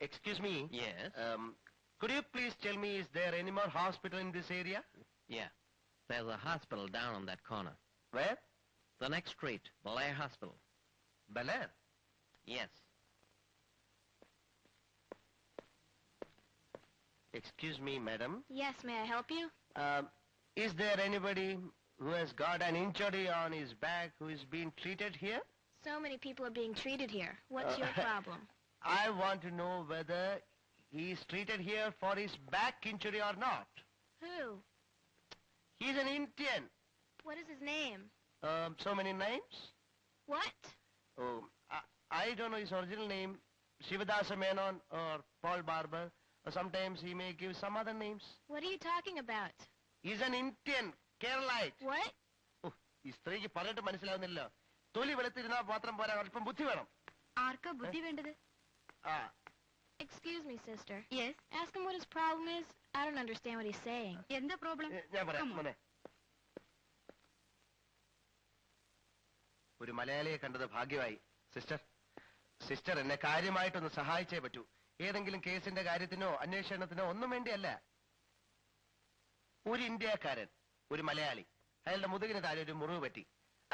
Excuse me. Yes. Could you please tell me, is there any more hospital in this area? Yeah. There's a hospital down on that corner. Where? The next street, Belair Hospital. Belair. Yes. Excuse me, madam. Yes, may I help you? Is there anybody who has got an injury on his back who is being treated here? So many people are being treated here. What's your problem? I want to know whether he is treated here for his back injury or not. Who? He's an Indian. What is his name? So many names? What? Oh, I don't know his original name. Shivadasa Menon or Paul Barber. Or sometimes he may give some other names. What are you talking about? He's an Indian. Keralite. What? Oh, ഈ സ്ത്രീക്ക് പറഞ്ഞിട്ട് മനസ്സിലാവുന്നില്ല. തൊലി വെളുത്തിരുന്നാ മാത്രം പോരാ, അല്പം ബുദ്ധി വേണം. ആർക്കാ ബുദ്ധി വേണ്ടത്? Excuse me, sister. Yes. Ask him what his problem is. I don't understand what he's saying. എന്താ problem? ഞാൻ പറയാം മോനെ. ഒരു മലയാളിയെ കണ്ടത് ഭാഗ്യമായി. സിസ്റ്റർ എന്നെ കാര്യമായിട്ടൊന്ന് സഹായിച്ചേ പറ്റൂ. ഏതെങ്കിലും കേസിന്റെ കാര്യത്തിനോ അന്വേഷണത്തിനോ ഒന്നും വേണ്ടിയല്ല. ഒരു ഇന്ത്യക്കാരൻ, ഒരു മലയാളി, അയാളുടെ മുതുകിന് താഴെ ഒരു മുറിവ് പറ്റി.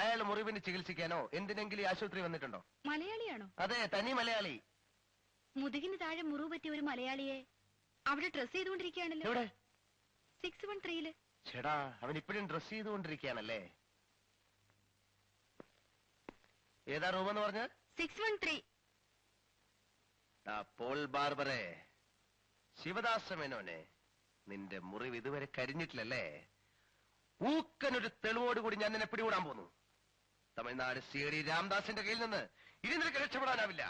അയാളുടെ മുറിവിന് ചികിത്സിക്കാനോ എന്തിനെങ്കിലും ആശുപത്രി വന്നിട്ടുണ്ടോ? മലയാളിയാണോ? അതെ, തനി മലയാളി. മുതുകിന് താഴെ മുറിവ് പറ്റിയ ഒരു മലയാളിയെ അവിടെ ഡ്രസ് ചെയ്തുകൊണ്ടിരിക്കുകയാണല്ലോ. എവിടെ? 613. ചേടാ, അവൻ ഇപ്പോഴും ഡ്രസ് ചെയ്തുകൊണ്ടിരിക്കുകയാണല്ലേ. ഏതാ റൂമെന്ന് പറഞ്ഞ? 613. പോൾ ബാർബറെ, ശിവദാസ മേനോനെ, നിന്റെ മുറിവ് ഇതുവരെ കരിഞ്ഞിട്ടില്ലല്ലേ? ഊക്കനൊരു തെളിവോടുകൂടി ഞാൻ നിന്നെ പിടികൂടാൻ പോന്നു. തമിഴ്നാട് CID രാംദാസിന്റെ കയ്യിൽ നിന്ന് ഇനി നിനക്ക് രക്ഷപ്പെടാനാവില്ല.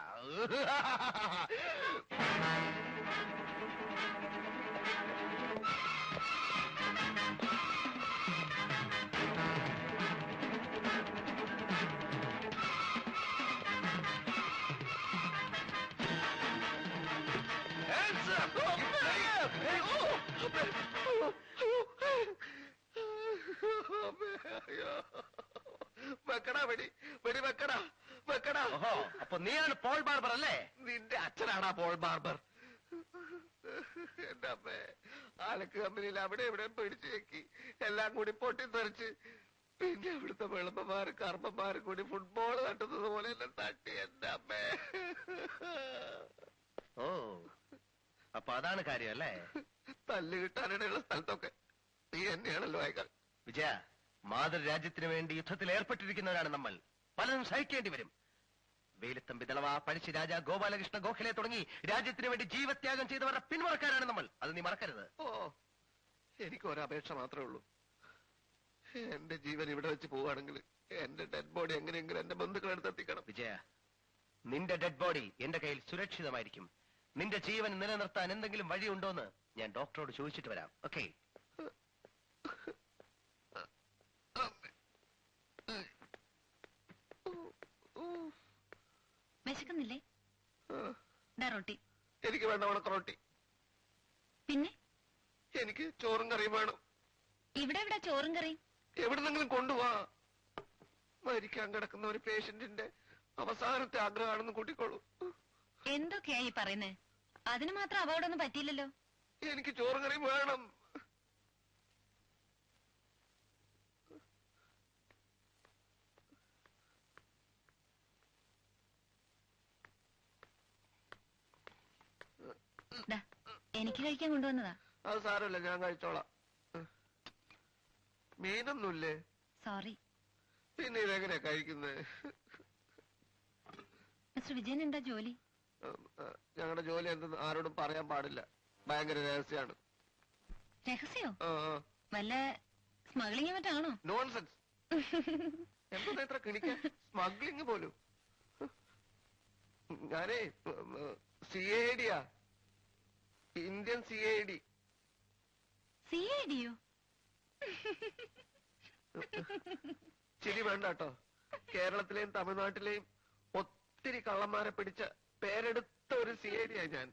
വെക്കടാ, വെടി വെക്കടാ. ഓഹോ, അപ്പൊ നീയാണ് പോൾ ബാർബർ അല്ലേ? നിന്റെ അച്ഛനാടാ പോൾ ബാർബർ. എന്റെ അമ്മേ, ആലക്ക് കമ്പനിയിൽ അവിടെ ഇവിടെ പിടിച്ചു വെക്കി എല്ലാം കൂടി പൊട്ടിത്തെറിച്ച്, പിന്നെ ഇവിടുത്തെ വെളുപ്പന്മാര് കർമ്മന്മാര് കൂടി ഫുട്ബോൾ തട്ടുന്നത് പോലെ എല്ലാം തട്ടി. എന്റെ അമ്മേ. ഓ, അപ്പൊ അതാണ് കാര്യം അല്ലേ? തല്ല് കിട്ടാനിടയുള്ള സ്ഥലത്തൊക്കെ നീ എന്നെയാണല്ലോ അയക്കാൻ. വിജയ, മാതൃരാജ്യത്തിന് വേണ്ടി യുദ്ധത്തിൽ ഏർപ്പെട്ടിരിക്കുന്നവരാണ് നമ്മൾ. പലതും സഹിക്കേണ്ടി വരും. വേലുത്തമ്പി ദളവ, പഴശ്ശി രാജ, ഗോപാലകൃഷ്ണ ഗോഖലെ തുടങ്ങി രാജ്യത്തിന് വേണ്ടി ജീവത്യാഗം ചെയ്തവരുടെ പിന്മുറക്കാരാണ് നമ്മൾ. അത് നീ മറക്കരുത്. ഓ, എനിക്ക് ഒരപേക്ഷ മാത്രമേ ഉള്ളൂ. എന്റെ ജീവൻ ഇവിടെ വെച്ച് പോവുകയാണെങ്കിൽ എന്റെ ഡെഡ് ബോഡി എങ്ങനെയെങ്കിലും എന്റെ ബന്ധുക്കളെടുത്ത് എത്തിക്കണം. വിജയ, നിന്റെ ഡെഡ് ബോഡി എന്റെ കയ്യിൽ സുരക്ഷിതമായിരിക്കും. നിന്റെ ജീവൻ നിലനിർത്താൻ എന്തെങ്കിലും വഴിയുണ്ടോന്ന് ഞാൻ ഡോക്ടറോട് ചോദിച്ചിട്ട് വരാം. ഓക്കെ? വിശക്കുന്നില്ലേ? റൊട്ടി. എനിക്ക് വേണ്ട ഉണക്കറൊട്ടി. പിന്നെ എനിക്ക് ചോറും കറിയും വേണം. ഇവിടെ എവിടെ ചോറും കറിയും? എവിടുന്നെങ്കിലും കൊണ്ടുപോവാ. മരിക്കാൻ കിടക്കുന്ന ഒരു പേഷ്യന്റിന്റെ അവസാനത്തെ ആഗ്രഹമാണെന്ന് കൂട്ടിക്കോളൂ. എന്തൊക്കെയായി പറയുന്നേ? അതിന് മാത്രം അപകടമൊന്നും പറ്റിയില്ലല്ലോ. എനിക്ക് ചോറും കറിയും വേണം. എനിക്ക് കഴിക്കാൻ കൊണ്ടുവന്നതാ. അത് സാരമില്ല, ഞാൻ കഴിച്ചോളാം. മീനൊന്നുമില്ലേ? സോറി. പിന്നെ ഇതെങ്ങനെയാ കഴിക്കുന്നത്? മിസ്റ്റർ വിജയൻ എന്താ ജോലി? ഞങ്ങളുടെ ജോലി എന്തെന്ന് ആരോടും പറയാൻ പാടില്ല. ഭയങ്കര രഹസ്യമാണ്. രഹസ്യോ? വല്ല സ്മഗ്ലിംഗ് മറ്റാണോ? നോൺസെൻസ്. എന്താ ഇത്ര കിണിക്കാൻ? സ്മഗ്ലിംഗ് പോലും. ഞാനേ CID യാ, ഇന്ത്യൻ CID. CID യോ? ശരി, വേണ്ട കേട്ടോ. കേരളത്തിലെയും തമിഴ്നാട്ടിലെയും ഒത്തിരി കള്ളന്മാരെ പിടിച്ച പേരെടുത്ത ഒരു CID യാ ഞാൻ.